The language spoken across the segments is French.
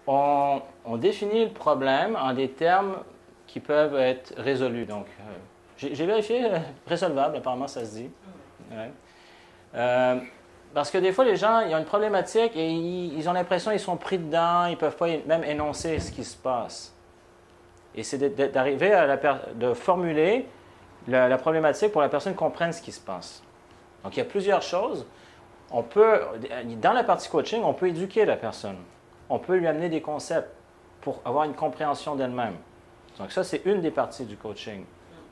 on définit le problème en des termes qui peuvent être résolus. Donc, j'ai vérifié, résolvable, apparemment ça se dit. Ouais. Parce que des fois, les gens, ils ont une problématique et ils ont l'impression qu'ils sont pris dedans, ils ne peuvent pas même énoncer ce qui se passe. Et c'est d'arriver de formuler la problématique pour que la personne comprenne ce qui se passe. Donc, il y a plusieurs choses. Dans la partie coaching, on peut éduquer la personne. On peut lui amener des concepts pour avoir une compréhension d'elle-même. Donc, ça, c'est une des parties du coaching.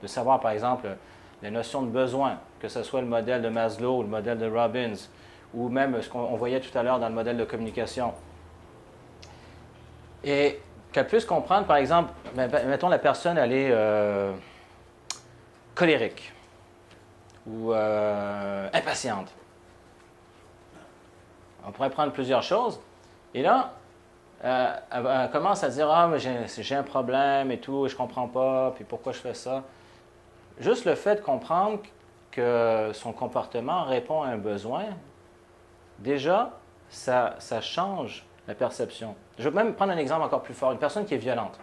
De savoir, par exemple, la notion de besoin, que ce soit le modèle de Maslow ou le modèle de Robbins, ou même ce qu'on voyait tout à l'heure dans le modèle de communication. Et qu'elle puisse comprendre, par exemple, mettons la personne, elle est colérique ou impatiente. On pourrait prendre plusieurs choses. Et là, elle commence à dire « Ah, mais j'ai un problème et tout, je ne comprends pas, puis pourquoi je fais ça? » Juste le fait de comprendre que son comportement répond à un besoin, déjà, ça change la perception. Je vais même prendre un exemple encore plus fort. Une personne qui est violente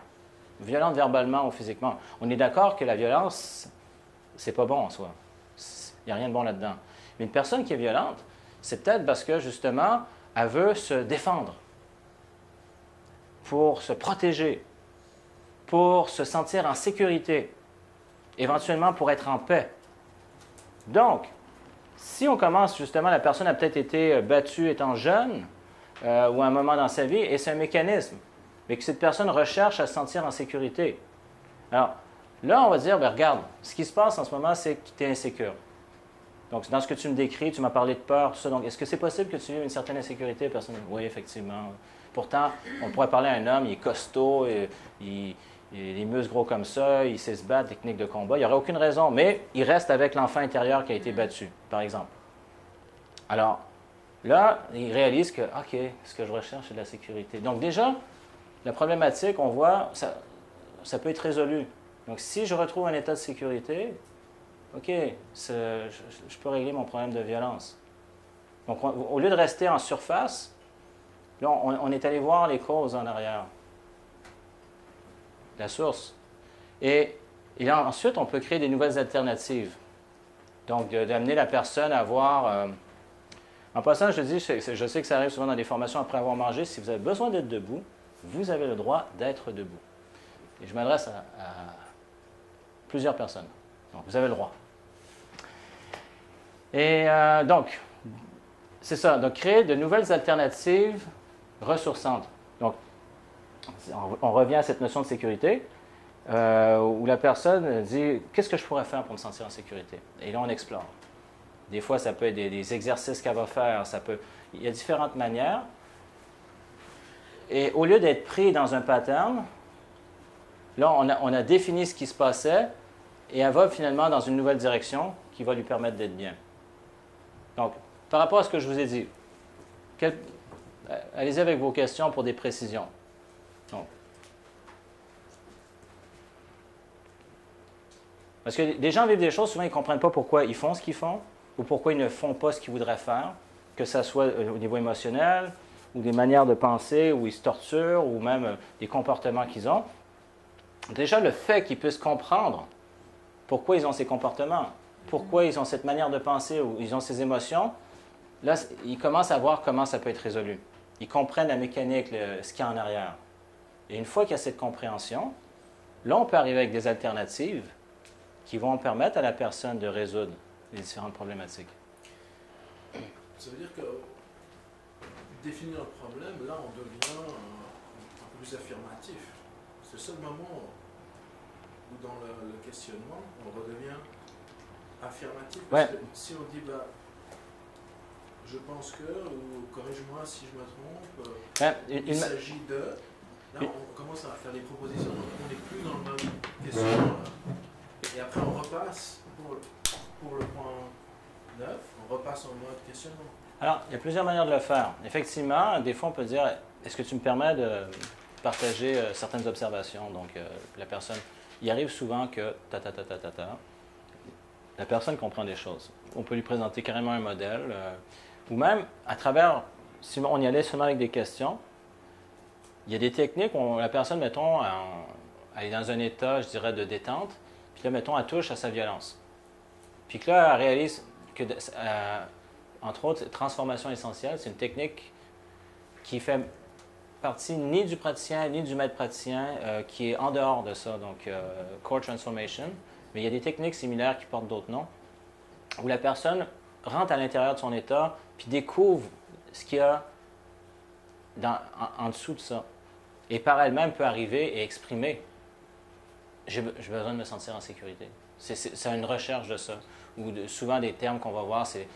verbalement ou physiquement. On est d'accord que la violence, c'est pas bon en soi. Il n'y a rien de bon là-dedans. Mais une personne qui est violente, c'est peut-être parce que, justement, elle veut se défendre, pour se protéger, pour se sentir en sécurité, éventuellement pour être en paix. Donc, si on commence, justement, la personne a peut-être été battue étant jeune, ou à un moment dans sa vie, et c'est un mécanisme, mais que cette personne recherche à se sentir en sécurité. Alors, là, on va dire, bien, regarde, ce qui se passe en ce moment, c'est que tu es insécure. Donc, dans ce que tu me décris, tu m'as parlé de peur, tout ça. Donc, est-ce que c'est possible que tu vives une certaine insécurité? Personne dit, oui, effectivement. Pourtant, on pourrait parler à un homme, il est costaud, il a les muscles gros comme ça, il sait se battre, technique de combat. Il n'y aurait aucune raison, mais il reste avec l'enfant intérieur qui a été battu, par exemple. Alors, là, il réalise que, OK, ce que je recherche, c'est de la sécurité. Donc, déjà, la problématique, on voit, ça peut être résolu. Donc, si je retrouve un état de sécurité, OK, je peux régler mon problème de violence. Donc, au lieu de rester en surface, là, on est allé voir les causes en arrière, la source. Et là, ensuite, on peut créer des nouvelles alternatives. Donc, d'amener la personne à voir... en passant, je dis, je sais que ça arrive souvent dans des formations après avoir mangé, si vous avez besoin d'être debout, vous avez le droit d'être debout. Et je m'adresse à plusieurs personnes. Donc, vous avez le droit. Et donc, c'est ça. Donc, créer de nouvelles alternatives ressourçantes. Donc, on revient à cette notion de sécurité, où la personne dit « Qu'est-ce que je pourrais faire pour me sentir en sécurité? » Et là, on explore. Des fois, ça peut être des exercices qu'elle va faire. Il y a différentes manières. Et au lieu d'être pris dans un pattern, là, on a défini ce qui se passait et elle va finalement dans une nouvelle direction qui va lui permettre d'être bien. Donc, par rapport à ce que je vous ai dit, allez-y avec vos questions pour des précisions. Donc, parce que les gens vivent des choses, souvent ils ne comprennent pas pourquoi ils font ce qu'ils font ou pourquoi ils ne font pas ce qu'ils voudraient faire, que ce soit au niveau émotionnel ou des manières de penser où ils se torturent ou même des comportements qu'ils ont. Déjà, le fait qu'ils puissent comprendre pourquoi ils ont ces comportements, pourquoi ils ont cette manière de penser ou ils ont ces émotions, là, ils commencent à voir comment ça peut être résolu. Ils comprennent la mécanique, ce qu'il y a en arrière. Et une fois qu'il y a cette compréhension, là, on peut arriver avec des alternatives qui vont permettre à la personne de résoudre les différentes problématiques. Ça veut dire que définir le problème, là, on devient un peu plus affirmatif. C'est le seul moment où, dans le questionnement, on redevient affirmatif. Parce que si on dit, bah, je pense que, ou corrige-moi si je me trompe, il s'agit de... Là, on commence à faire des propositions, donc on n'est plus dans le même questionnement. Et après, on repasse pour le point 9, on repasse en mode questionnement. Alors, il y a plusieurs manières de le faire. Effectivement, des fois, on peut dire, est-ce que tu me permets de partager certaines observations? Donc, la personne, il arrive souvent que la personne comprend des choses. On peut lui présenter carrément un modèle, ou même, à travers, si on y allait seulement avec des questions, Il y a des techniques où la personne, mettons, elle est dans un état, je dirais, de détente, puis là, mettons, elle touche à sa violence. Puis que là, elle réalise que, entre autres, transformation essentielle, c'est une technique qui fait partie ni du praticien, ni du maître praticien, qui est en dehors de ça, donc Core Transformation. Mais il y a des techniques similaires qui portent d'autres noms, où la personne rentre à l'intérieur de son état, puis découvre ce qu'il y a en dessous de ça. Et par elle-même peut arriver et exprimer « j'ai besoin de me sentir en sécurité ». C'est une recherche de ça. Ou souvent des termes qu'on va voir, c'est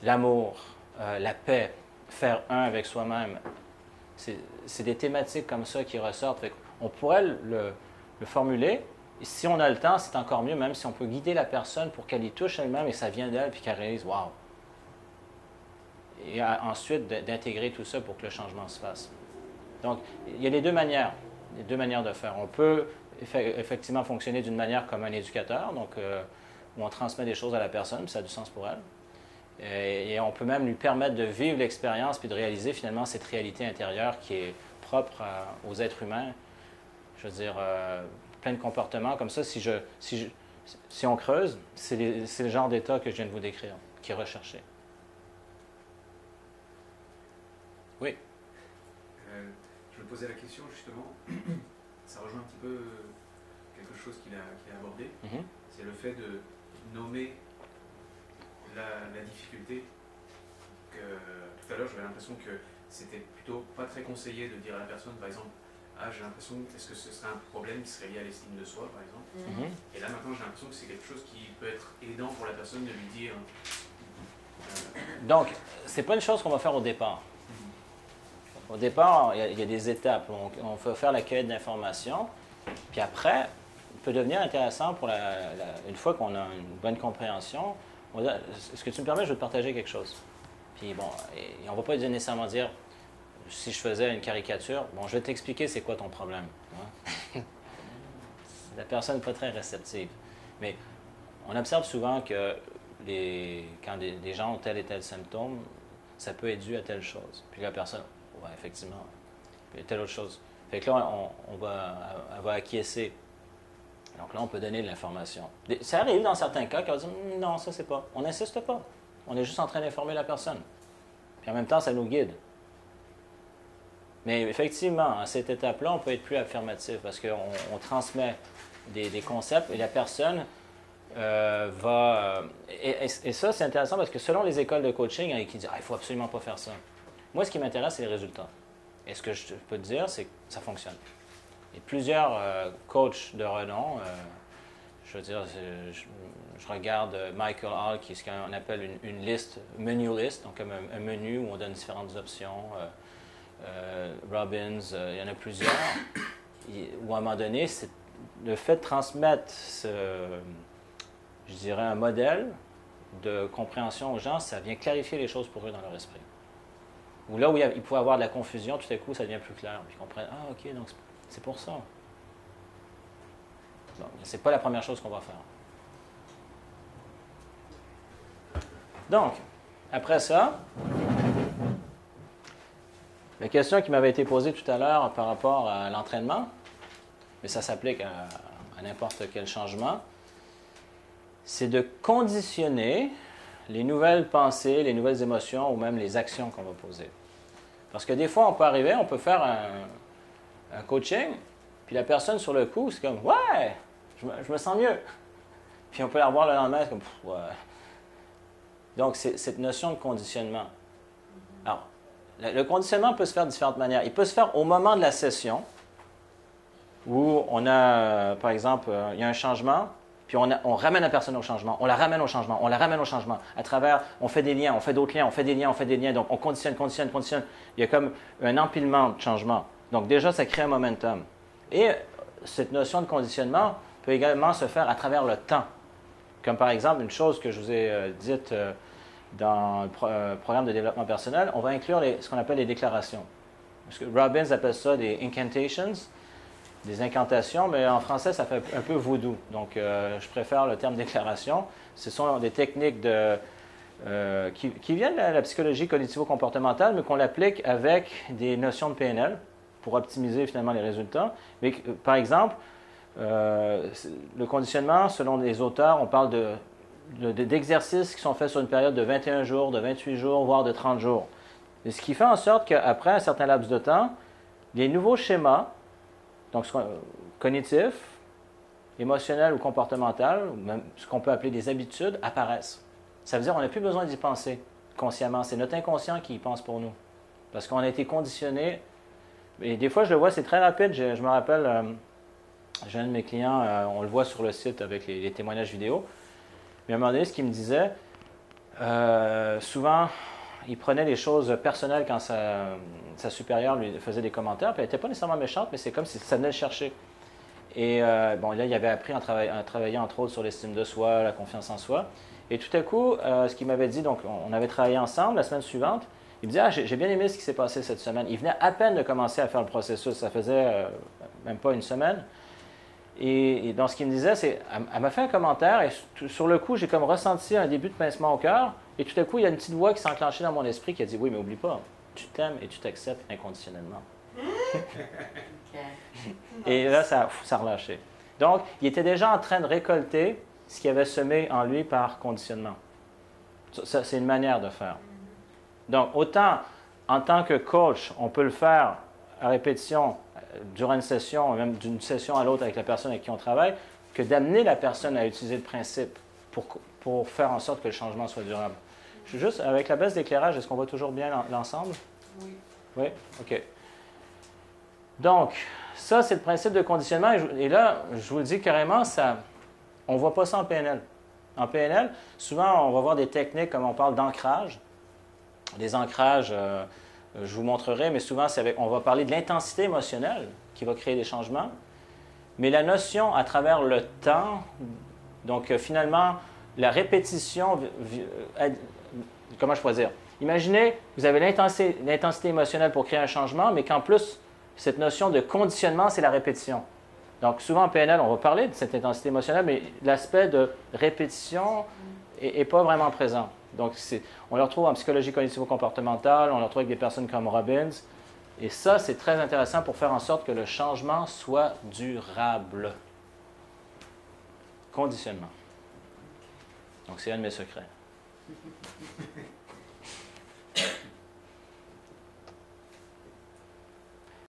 l'amour, la paix, faire un avec soi-même. C'est des thématiques comme ça qui ressortent. On pourrait le formuler. Et si on a le temps, c'est encore mieux, même si on peut guider la personne pour qu'elle y touche elle-même et ça vient d'elle, puis qu'elle réalise « wow ». Et ensuite d'intégrer tout ça pour que le changement se fasse. Donc, il y a les deux manières de faire. On peut effectivement fonctionner d'une manière comme un éducateur, donc où on transmet des choses à la personne, puis ça a du sens pour elle. Et on peut même lui permettre de vivre l'expérience puis de réaliser finalement cette réalité intérieure qui est propre aux êtres humains. Je veux dire, plein de comportements comme ça. Si on creuse, c'est le genre d'état que je viens de vous décrire, qui est recherché. Oui. Je me posais la question justement, ça rejoint un petit peu quelque chose qu'il a abordé, c'est le fait de nommer la difficulté. Tout à l'heure, j'avais l'impression que c'était plutôt pas très conseillé de dire à la personne, par exemple, ah, j'ai l'impression, est-ce que ce serait un problème qui serait lié à l'estime de soi, par exemple. Et là, maintenant, j'ai l'impression que c'est quelque chose qui peut être aidant pour la personne de lui dire. Donc, c'est pas une chose qu'on va faire au départ. Au départ, il y a des étapes. On va faire la cueillette d'informations, puis après, il peut devenir intéressant pour une fois qu'on a une bonne compréhension. Est-ce que tu me permets, je vais te partager quelque chose. Puis bon, on ne va pas nécessairement dire, si je faisais une caricature, bon, je vais t'expliquer c'est quoi ton problème. Hein? La personne n'est pas très réceptive. Mais on observe souvent que quand des gens ont tel et tel symptôme, ça peut être dû à telle chose. Puis la personne, ouais, effectivement, il y a telle autre chose. Fait que là, elle va acquiescer. Donc là, on peut donner de l'information. Ça arrive dans certains cas qu'on va dire « non, ça, c'est pas. » On n'insiste pas. On est juste en train d'informer la personne. Puis en même temps, ça nous guide. Mais effectivement, à cette étape-là, on peut être plus affirmatif parce qu'on transmet des concepts et la personne va... Et ça, c'est intéressant parce que selon les écoles de coaching, il y en a qui disent « ah, il ne faut absolument pas faire ça. » Moi, ce qui m'intéresse, c'est les résultats. Et ce que je peux te dire, c'est que ça fonctionne. Et plusieurs coachs de renom, je veux dire, je regarde Michael Hall, qui est ce qu'on appelle une liste, menu list, donc un menu où on donne différentes options. Robbins, il y en a plusieurs. Où à un moment donné, c'est le fait de transmettre, je dirais, un modèle de compréhension aux gens, ça vient clarifier les choses pour eux dans leur esprit. Ou là où il pouvait y avoir de la confusion, tout à coup, ça devient plus clair. Puis ils comprennent, ah, OK, donc c'est pour ça. Bon, c'est pas la première chose qu'on va faire. Donc, après ça, la question qui m'avait été posée tout à l'heure par rapport à l'entraînement, mais ça s'applique à n'importe quel changement, c'est de conditionner les nouvelles pensées, les nouvelles émotions ou même les actions qu'on va poser. Parce que des fois, on peut arriver, on peut faire un coaching, puis la personne sur le coup, c'est comme « ouais, je me sens mieux ». Puis on peut la revoir le lendemain, c'est comme « ouais ». Donc, c'est cette notion de conditionnement. Alors, le conditionnement peut se faire de différentes manières. Il peut se faire au moment de la session, où on a, par exemple, il y a un changement, puis on ramène la personne au changement, on la ramène au changement, on la ramène au changement. À travers, on fait des liens, on fait d'autres liens, on fait des liens, on fait des liens. Donc, on conditionne. Il y a comme un empilement de changement. Donc, déjà, ça crée un momentum. Et cette notion de conditionnement peut également se faire à travers le temps. Comme par exemple, une chose que je vous ai dite dans le programme de développement personnel, on va inclure ce qu'on appelle les déclarations. Parce que Robbins appelle ça des incantations, des incantations, mais en français, ça fait un peu vaudou. Donc, je préfère le terme déclaration. Ce sont des techniques qui viennent de la psychologie cognitivo-comportementale, mais qu'on l'applique avec des notions de PNL pour optimiser finalement les résultats. Mais par exemple, le conditionnement, selon les auteurs, on parle d'exercices qui sont faits sur une période de 21 jours, de 28 jours, voire de 30 jours. Et ce qui fait en sorte qu'après un certain laps de temps, les nouveaux schémas, donc cognitifs, émotionnels ou comportementaux, ou même ce qu'on peut appeler des habitudes, apparaissent. Ça veut dire qu'on n'a plus besoin d'y penser consciemment. C'est notre inconscient qui y pense pour nous. Parce qu'on a été conditionné. Et des fois, je le vois, c'est très rapide. Je me rappelle, j'ai un de mes clients, on le voit sur le site avec les témoignages vidéo. Mais à un moment donné, ce qu'il me disait, souvent, il prenait les choses personnelles quand sa supérieure lui faisait des commentaires, puis elle n'était pas nécessairement méchante, mais c'est comme si ça venait le chercher. Et bon, là, il avait appris à travailler entre autres sur l'estime de soi, la confiance en soi. Et tout à coup, ce qu'il m'avait dit, donc on avait travaillé ensemble la semaine suivante, il me dit « Ah, j'ai bien aimé ce qui s'est passé cette semaine. » Il venait à peine de commencer à faire le processus, ça faisait même pas une semaine. Et donc, ce qu'il me disait, c'est, elle m'a fait un commentaire et sur le coup, j'ai comme ressenti un début de pincement au cœur. Et tout à coup, il y a une petite voix qui s'est enclenchée dans mon esprit qui a dit, oui, mais oublie pas, tu t'aimes et tu t'acceptes inconditionnellement. Et là, ça a relâché. Donc, il était déjà en train de récolter ce qu'il avait semé en lui par conditionnement. Ça, c'est une manière de faire. Donc, autant en tant que coach, on peut le faire à répétition, durant une session, même d'une session à l'autre avec la personne avec qui on travaille, que d'amener la personne à utiliser le principe pour faire en sorte que le changement soit durable. Je suis juste, avec la baisse d'éclairage, est-ce qu'on voit toujours bien l'ensemble? Oui. Oui? OK. Donc, ça, c'est le principe de conditionnement. Et là, je vous le dis carrément, on ne voit pas ça en PNL. En PNL, souvent, on va voir des techniques comme on parle d'ancrage. Des ancrages, je vous montrerai, mais souvent, on va parler de l'intensité émotionnelle qui va créer des changements. Mais la notion à travers le temps, donc finalement, la répétition, comment je pourrais dire? Imaginez, vous avez l'intensité émotionnelle pour créer un changement, mais qu'en plus, cette notion de conditionnement, c'est la répétition. Donc souvent en PNL, on va parler de cette intensité émotionnelle, mais l'aspect de répétition n'est pas vraiment présent. Donc on le retrouve en psychologie cognitivo-comportementale, on le retrouve avec des personnes comme Robbins. Et ça, c'est très intéressant pour faire en sorte que le changement soit durable. Conditionnement. Donc c'est un de mes secrets.